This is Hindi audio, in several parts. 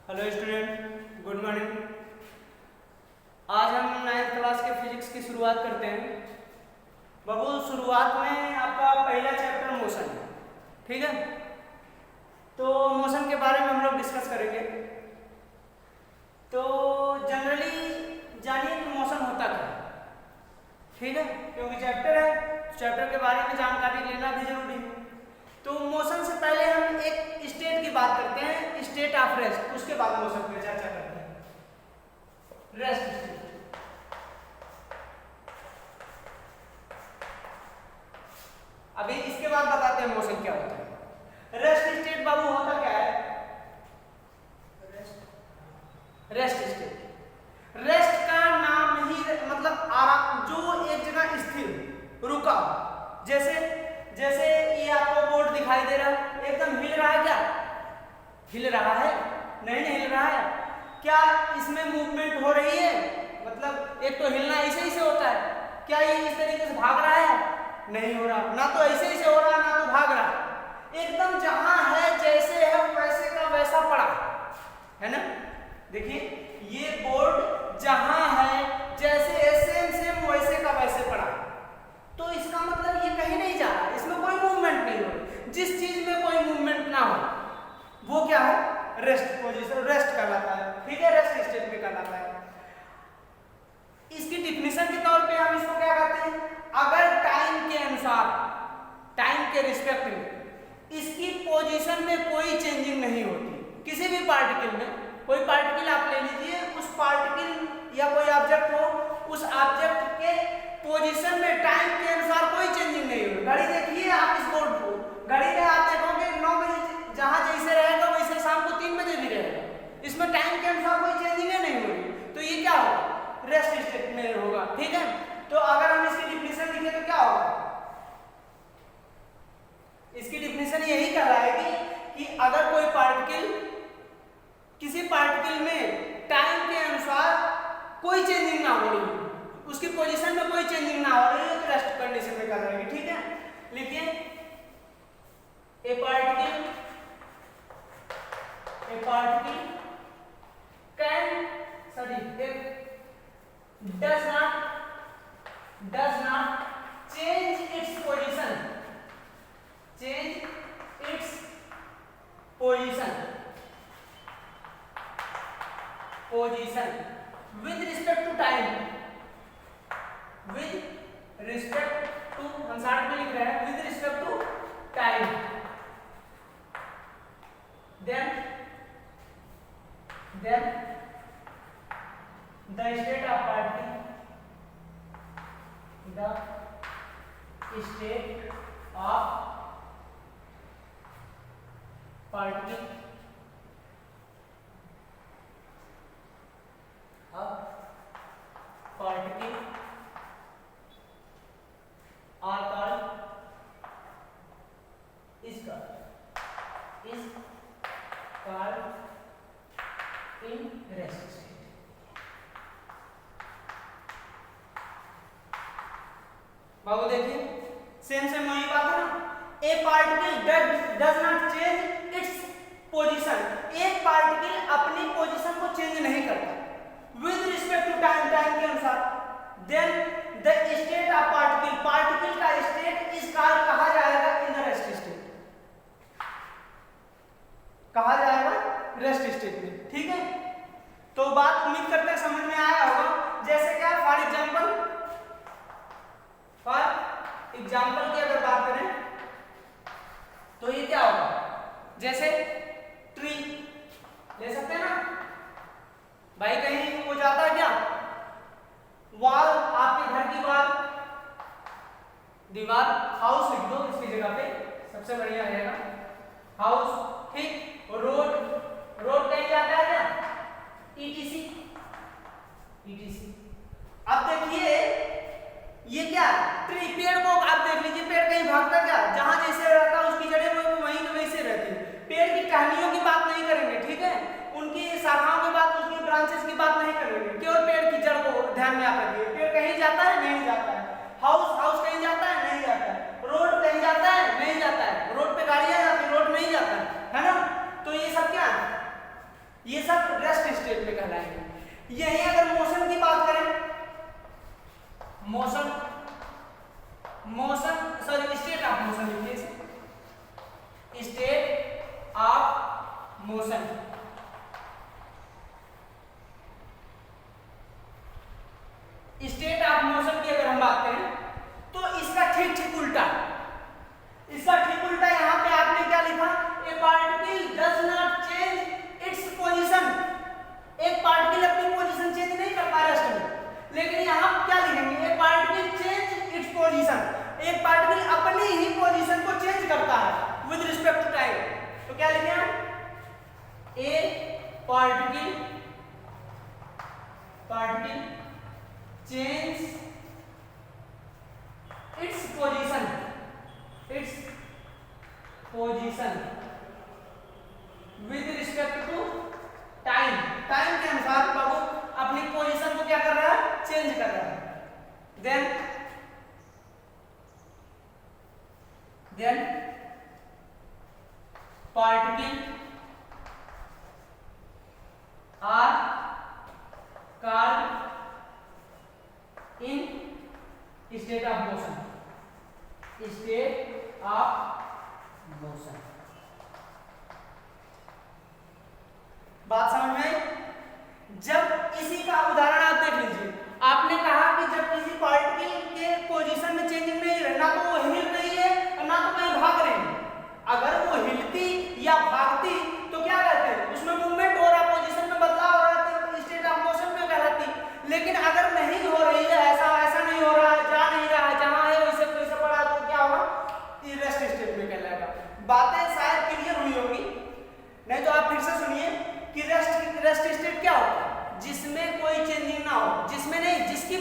Hello student, good morning. आज हम 9th क्लास के फिजिक्स की शुरुआत करते हैं। बाबू, शुरुआत में आपका पहला चैप्टर मोशन है, ठीक है? तो मोशन के बारे में हम लोग डिस्कस करेंगे। तो जनरली जानिए कि मोशन होता क्या है, ठीक है? क्योंकि चैप्टर है, चैप्टर के बारे में जानकारी लेना भी जरूरी है। तो मोशन से पहले हम एक स्टेट की बात करते हैं, स्टेट ऑफ रेस्ट। उसके बाद मोशन पर चर्चा करते हैं। Rest state. अभी इसके बाद बताते हैं मोशन क्या होता है। रेस्ट स्टेट बाबू होता क्या है? रेस्ट स्टेट, रेस्ट का नाम ही मतलब आराम, जो एक जगह स्थिर रुका। जैसे जैसे ये आपको बोर्ड दिखाई दे रहा है, एकदम हिल रहा है क्या? हिल रहा है? नहीं हिल रहा है। क्या इसमें मूवमेंट हो रही है? मतलब एक तो हिलना ऐसे ही से होता है। क्या ये इस तरीके से भाग रहा है? नहीं हो रहा। ना तो ऐसे ही से हो रहा है, ना तो भाग रहा है। एकदम जहां है, जैसे है वैसे का वैसा पड़ा है ना। देखिए ये बोर्ड जहां है, जैसे सेम सेम वैसे का वैसे पड़ा। तो इसका मतलब ये कहीं नहीं जा रहा, इसमें कोई मूवमेंट नहीं हो रही। जिस चीज में कोई मूवमेंट ना हो वो क्या है? रेस्ट पोजीशन, रेस्ट कहलाता है, ठीक है? रेस्ट स्टेट में कहलाता है। इसकी डिफिनेशन के तौर पे हम इसको क्या कहते हैं? अगर टाइम के अनुसार, टाइम के रिस्पेक्ट में इसकी पोजीशन में कोई चेंजिंग नहीं होती, किसी भी पार्टिकल में। कोई पार्टिकल आप ले लीजिए, उस पार्टिकल या कोई ऑब्जेक्ट हो, उस ऑब्जेक्ट के पोजीशन में टाइम के अनुसार कोई चेंजिंग नहीं होगी। घड़ी देखिए आप इस बोर्ड को, घड़ी में आप देखोगे 9 बजे जहां जैसे रहेगा वैसे शाम को 3 बजे भी रहेगा। इसमें टाइम के अनुसार कोई चेंजिंग नहीं होगी। तो ये क्या होगा? रेस्ट स्टेट में होगा, ठीक है? तो अगर हम इसकी डिफिनेशन लिखें तो क्या होगा? इसकी डिफिनेशन यही कहलाएगी कि अगर कोई पार्टिकल, किसी पार्टिकल में टाइम के अनुसार कोई चेंजिंग ना हो रही, उसकी पोजीशन में कोई चेंजिंग ना हो रही है, तो रेस्ट कंडीशन में कहलाएगी, ठीक है? लिखिए a particle can, sorry, does not change its position, with respect to time, with respect to, हम शॉर्ट में लिख रहे हैं, with respect to time, then the state of particle, are called in rest state. बाबू देखिए, सेम वही बात है ना। A particle does not change its position, एक पार्टिकल अपनी पोजीशन को चेंज नहीं करता with respect to time, time के अनुसार। Then the state of particle, particle का स्टेट इस काल कहा जाएगा इन द रेस्ट स्टेट, कहा जाएगा रेस्ट स्टेट में, ठीक है? तो बात उम्मीद करते हैं समझ में आया होगा। जैसे क्या, फॉर एग्जाम्पल की अगर बात करें तो ये क्या होगा? जैसे ट्री ले सकते हैं ना भाई, कहीं वो जाता है क्या? वॉल, आपके घर की वॉल, दीवार, हाउस लिख दो इसकी जगह पे, सबसे बढ़िया रहेगा हाउस, ठीक? रोड कहीं जाता है क्या? ETC। अब देखिए ये क्या, ट्री, पेड़ को आप देख लीजिए, पेड़ कहीं भागता क्या? जहां जैसे रहता है उसकी जड़ें वो वहीं तो वैसे रहती है। पेड़ की टहनियों की बात नहीं करेंगे, ठीक है? उनकी शाखाओं की बात, उसकी ब्रांचेस की बात नहीं करेंगे, केवल पेड़ की जड़ को ध्यान में आप रखिए। पेड़ कहीं जाता है? नहीं जाता है। हाउस कहीं जाता है? नहीं जाता है। रोड कहीं जाता है? नहीं जाता है। रोड पे गाड़ियां state of motion. State of motion की अगर हम बात करें तो इसका ठीक ठीक उल्टा, इसका ठीक उल्टा यहाँ पे आपने क्या लिखा, ए particle does not change its position. एक पार्टिकल अपनी पोजीशन चेंज नहीं करता रेस्ट में, लेकिन यहाँ क्या लिखेंगे, ए पार्टिकल चेंज इट्स पोजीशन। एक पार्टिकल अपनी ही पोजीशन को चेंज करता है विद रिस्पेक्ट टू टाइम। तो क्या लिखे हम, a particle change its position with respect to time. Time के अनुसार बाबू अपनी पोजीशन को क्या कर रहा है, चेंज कर रहा है। Then particle are called in state of motion. बात समझ में आई? जब इसी का उदाहरण आप देख लीजिए, आपने कहा कि जब किसी पार्टिकल के पोजीशन में चेंजिंग नहीं है, ना तो वो हिल रही है और ना तो कहीं भाग रही है। अगर वो हिलती या भागती तो क्या कहते हैं, उसमें मूवमेंट हो रहा, पोजीशन में बदलाव हो रहा है, स्टेट ऑफ मोशन में कहलाती। लेकिन अगर नहीं हो रही है, ऐसा नहीं हो रहा है, जा नहीं रहा है, जहां है वैसे पड़ा, तो क्या होगा, रेस्ट स्टेट में कहलाएगा। बातें शायद क्लियर हुई होगी, नहीं तो आप फिर से सुनिए कि रेस्ट स्टेट क्या होता है, जिसमें कोई चेंजिंग ना हो, जिसमें नहीं, जिसकी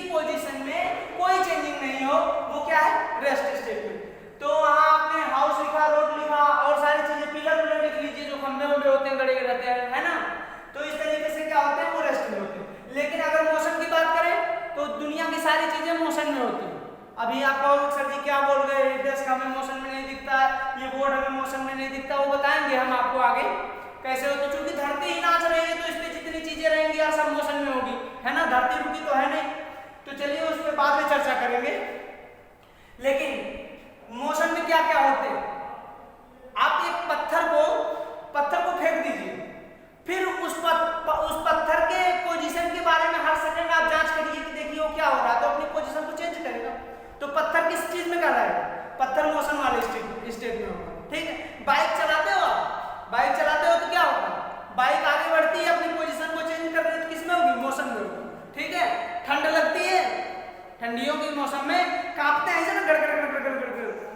पोजीशन में कोई चेंजिंग नहीं हो, वो क्या है, रेस्ट स्टेट में। तो वहां आपने हाउस लिखा, रोड लिखा और सारी चीजें, पिलर लिख लीजिए जो खंभे वंबे होते हैं, गड़े रहते हैं, है ना। तो इस तरीके से क्या होते हैं, वो रेस्ट में होते हैं। लेकिन अगर मोशन की बात करें तो दुनिया की सारी चीजें मोशन में होती हैं। अभी आप कहोगे सर जी क्या बोल गए, डेस्क हमें मोशन में नहीं दिखता, ये बोर्ड हमें मोशन में नहीं दिखता, वो बताएंगे हम आपको आगे कैसे हो। तो चूंकि धरती ही नाच रही है तो इस पे जितनी चीजें रहेंगी यार सब मोशन में होगी, है ना, धरती रुकी तो है नहीं। तो चलिए उस पर बाद में चर्चा करेंगे। लेकिन मोशन में क्या क्या होते हैं, आप एक पत्थर को फेंक दीजिए, फिर उस पत्थर के पोजीशन के बारे में हर सेकंड आप जांच करिए कि देखिए वो क्या हो रहा है, तो अपनी पोजीशन को चेंज करेगा। तो पत्थर किस चीज में कर रहा है, पत्थर मोशन वाले स्टेट में होगा, ठीक है। बाइक चलाते हो तो क्या होगा, बाइक आगे बढ़ती है, अपनी पोजीशन को चेंज कर रही है, तो किस में होगी, मोशन में होगी, ठीक है। ठंड लगती है, ठंडियों के मौसम में कांपते हैं ना, गड़गड़,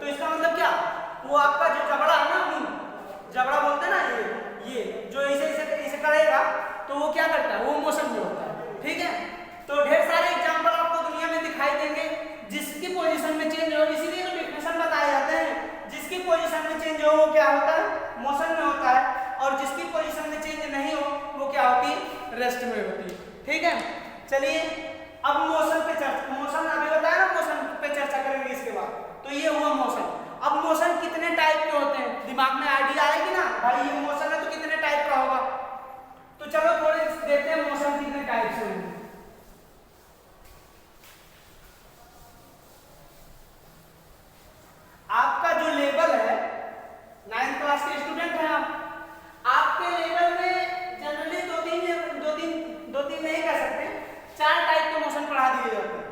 तो इसका मतलब क्या, वो आपका जो जबड़ा है ना, जबड़ा बोलते हैं ना, ये जो इसे करेगा तो वो क्या करता है, वो मोशन में होता है, ठीक है। तो ढेर सारे एग्जांपल आपको दुनिया में दिखाई देंगे जिसकी पोजीशन में चेंज हो, इसीलिए तो डिफिनेशन बताए जाते हैं। जिसकी पोजीशन में चेंज हो वो क्या होता है, मोशन में होता है, और जिसकी पोजीशन में चेंज नहीं हो वो क्या होती है, रेस्ट में होती है, ठीक है। चलिए अब मोशन पे चर्चा, मोशन अभी बताया ना, मोशन पे चर्चा करेंगे इसके बाद। तो ये हुआ मोशन। अब मोशन कितने टाइप के होते हैं, दिमाग में आइडिया आएगी ना, भाई ये मोशन है तो कितने टाइप का होगा। तो चलो थोड़े देखते हैं मोशन कितने टाइप से होंगे। आपका जो लेवल है, 9th क्लास के स्टूडेंट हैं आप, आपके लेवल में जनरली दो तीन नहीं कह सकते, 4 टाइप के मोशन पढ़ा दिए जाते हैं।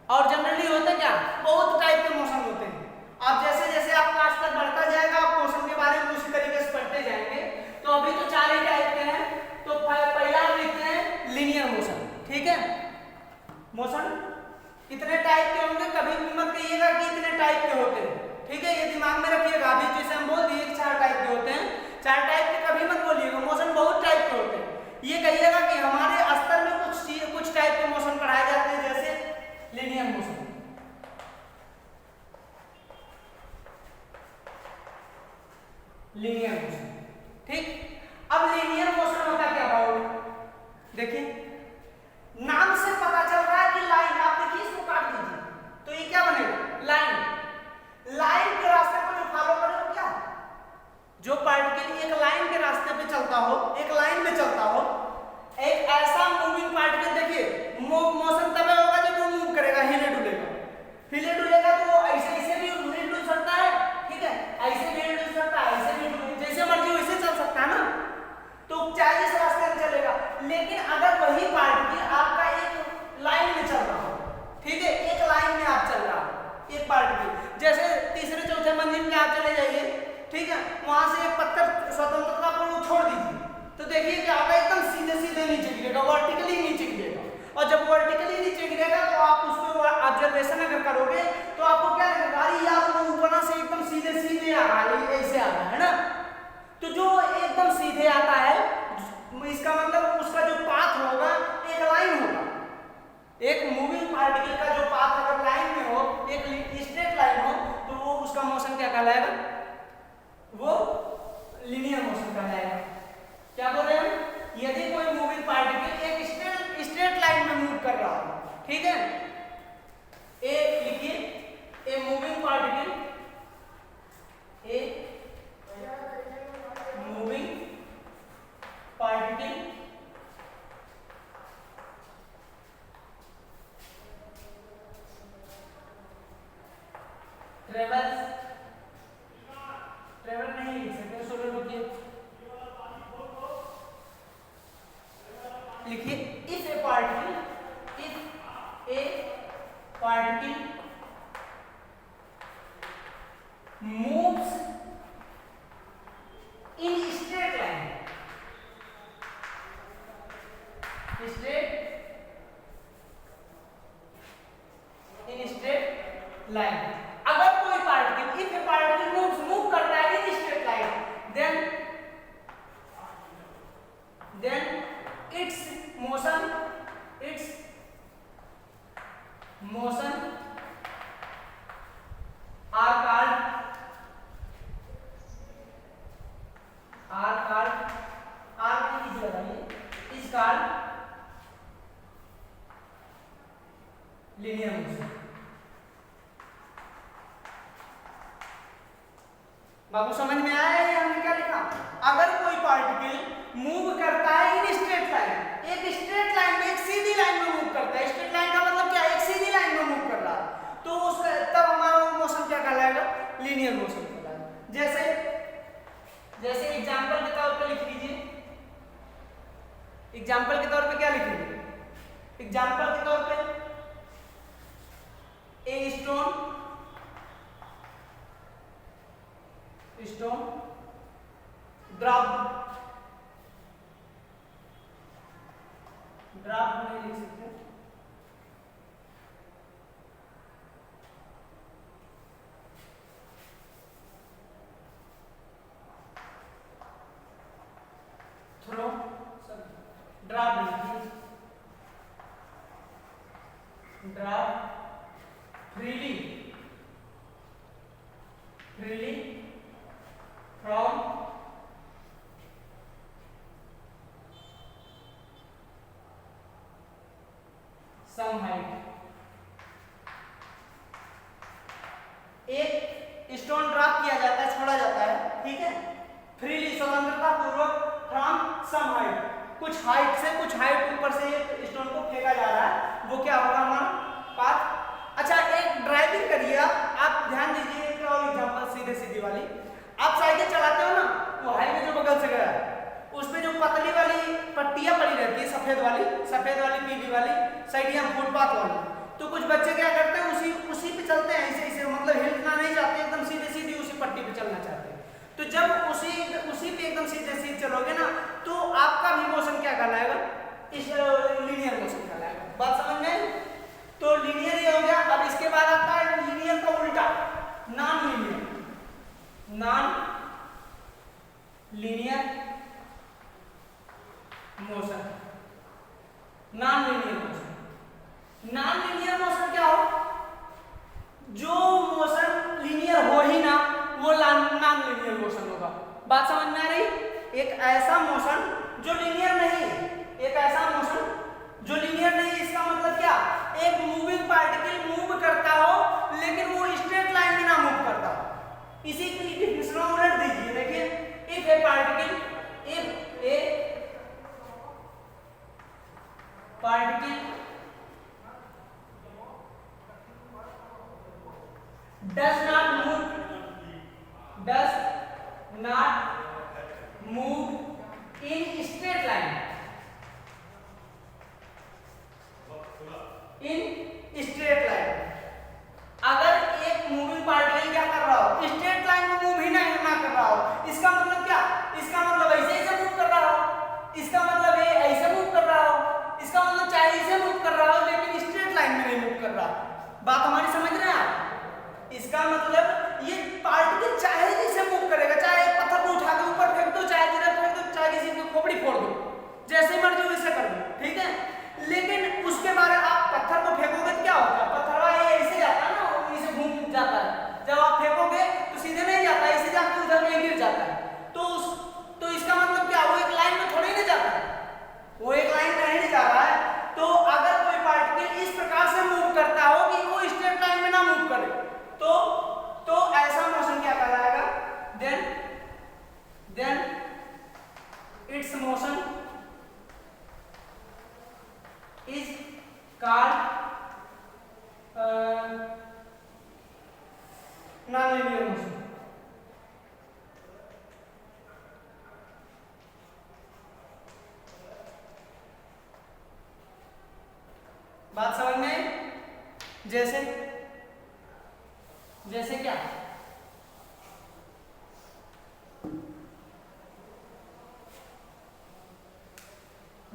और जनरली होते क्या, बहुत टाइप के मोशन होते हैं। आप जैसे जैसे आपका स्तर बढ़ता जाएगा, आप मोशन के बारे में उसी तरीके से पढ़ते जाएंगे। तो अभी तो 4 ही टाइप के हैं। तो पहला लिखते हैं लीनियर मोशन, ठीक है। मोशन कितने टाइप के होंगे, कभी मत कहिएगा कि इतने टाइप के होते हैं, ठीक है, ये दिमाग में रखिएगा। अभी जैसे हम बोल दिए 4 टाइप के होते हैं, 4 टाइप के कभी मत बोलिएगा, मोशन बहुत टाइप के होते हैं। ये कहिएगा कि हमारे स्तर में कुछ टाइप के मोशन पढ़ाए जाते हैं, जैसे लीनियर मोशन। लीनियर मोशन, ठीक। अब लीनियर मोशन होता क्या भाव, देखिए नाम से पता चल रहा है कि लाइन, आप देखिए इसको काट दीजिए तो ये क्या बनेगा, लाइन के रास्ते को जो फॉलो करे वो क्या, जो पार्टिकल एक लाइन के रास्ते पे चलता हो, एक लाइन में चलता हो, एक ऐसा मूविंग पार्टिकल, देखिए मोशन तब होगा जब वो मूव करेगा, हिले डुलेगा तो वो ऐसे भी हिल डुल सकता है, ठीक है। ठीक है, वहां से एक पत्थर स्वतंत्रता को छोड़ दीजिए, तो देखिए क्या होगा, एकदम सीधे सीधे नीचे गिरेगा, वर्टिकली नीचे गिरेगा। और जब वर्टिकली नीचे गिरेगा तो आप उसको ऑब्जर्वेशन अगर करोगे तो आपको क्या लगेगा, यार वो ऊपर से एकदम सीधे सीधे आ रहा है, ऐसे आ रहा है ना। तो जो एकदम सीधे आता है इसका मतलब उसका जो पाथ होगा एक लाइन होगा, एक मूविंग पार्टिकल का जो पाथ अगर लाइन में हो, एक स्ट्रेट लाइन हो, तो वो उसका मोशन क्या कहलाएगा, वो लीनियर मोशन कहलाएगा। क्या बोल रहे हैं, यदि कोई मूविंग पार्टिकल एक स्ट्रेट लाइन में मूव कर रहा हो, ठीक है, ए लिखिए, a moving particle, a moving particle travel नहीं लिख सकते, सोलो लिखिए, लिखिए if a particle moves in straight line, अगर कोई particle if a particle move करता है in straight line, then its motion are called is called linear motion। बाबू समझ में आया है हमने क्या लिखा, अगर कोई पार्टिकल मूव करता है इन स्ट्रेट लाइन, एक स्ट्रेट लाइन में, एक सीधी लाइन में मूव करता है, स्ट्रेट लाइन का मतलब क्या, एक सीधी लाइन में मूव कर रहा है, तो उसका तब हमारा मोशन क्या कहलाएगा, लीनियर मोशन कहलाएगा। जैसे एग्जांपल के तौर पे लिख लीजिए, एग्जांपल के तौर पे क्या लिखेंगे, एग्जांपल के तौर पे ए स्टोन ड्रॉप नहीं लिख सकते, थ्रो ड्रॉप लिखिए, drop freely from some height. एक स्टोन ड्रॉप किया जाता है, छोड़ा जाता है, ठीक है, फ्रीली स्वतंत्रता पूर्वक फ्रॉम सम हाइट, कुछ हाइट से, कुछ हाइट ऊपर से एक स्टोन को फेंका जा रहा है, वो क्या होगा हमारा पाथ। अच्छा, एक ड्राइविंग करिए आप ध्यान दीजिए, एक और एग्जांपल सीधे सीधी वाली, आप साइकिल चलाते हो ना, वो हाईवे जो बगल से गया उसमें जो पतली वाली पट्टियां पड़ी रहती है, सफेद वाली पीली वाली साइडियां, फुटपाथ वाली, तो कुछ बच्चे क्या करते हैं, उसी पे चलते हैं, ऐसे मतलब हिलना नहीं चाहते, एकदम सीधे सीधी उसी पट्टी पे चलना चाहते हैं। तो जब उसी पे एकदम सीधे सीधे चलोगे ना, तो आपका भी मोशन क्या कहलाएगा, इस लीनियर मोशन कहलाएगा। बात समझ में? तो लीनियर ये हो गया। अब इसके बाद आता है लीनियर का उल्टा, non linear motion. Non linear motion क्या हो, जो मोशन लीनियर हो ही ना, वो नॉन लीनियर मोशन होगा। बात समझ में आ रही? एक ऐसा मोशन जो लीनियर नहीं, एक ऐसा मोशन जो लीनियर नहीं, इसका मतलब क्या, एक मूविंग पार्टिकल मूव करता हो लेकिन वो स्ट्रेट लाइन में ना मूव करता हो। इसी की डिफिनेशन उलट दीजिए, देखिए, if a particle does not move in straight line, अगर एक मूविंग पार्टिकल क्या कर रहा हो, स्ट्रेट लाइन में मूव ही ना कर रहा रहा हो। इसका मतलब क्या, इसका मतलब ऐसे ऐसे मूव कर रहा हो, इसका मतलब ये ऐसे मूव कर रहा हो, इसका मतलब चाहे ऐसे मूव कर रहा हो लेकिन स्ट्रेट लाइन में नहीं मूव कर रहा। बात हमारी समझ रहे हैं आप? इसका मतलब ये पार्टिकल चाहे जैसे मूव करेगा, चाहे एक पत्थर को उठा के ऊपर फेंक दो, चाहे गिरा फेंक दो, चाहे किसी की खोपड़ी फोड़ दो, जैसे मर्जी वैसे कर दो, ठीक है। लेकिन उसके बाद आप पत्थर को फेंकोगे तो क्या होता है, पत्थरवा ये ऐसे जाता है ना, इसे घूम जाता है। जब आप फेंकोगे तो सीधे नहीं जाता, ऐसे जाके उधर में गिर जाता है। तो इसका मतलब क्या, वो एक लाइन में थोड़ी नहीं जाता है, वो एक लाइन में नहीं जा रहा है। तो अगर कोई पार्टिकल इस प्रकार से मूव करता हो कि वो स्ट्रेट लाइन में ना मूव करे, तो ऐसा मोशन क्या कहलाएगा, then its motion is called non-linear motion। बात समझ में? जैसे जैसे क्या,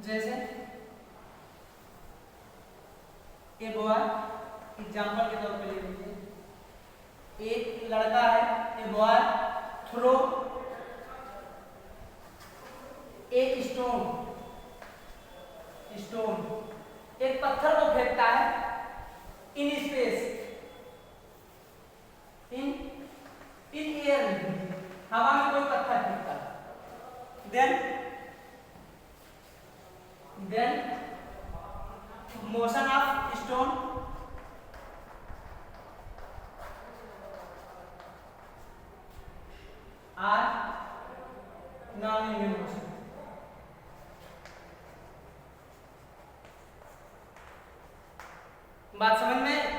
जैसे एक बॉय, एग्जाम्पल के तौर पे ले लीजिए, एक लड़का है, ए बॉय थ्रो एक स्टोन एक पत्थर को फेंकता है इन स्पेस, इन एयर में, हवा में कोई पत्थर फेंकता है, then motion of stone are nonlinear motion. बात समझ में?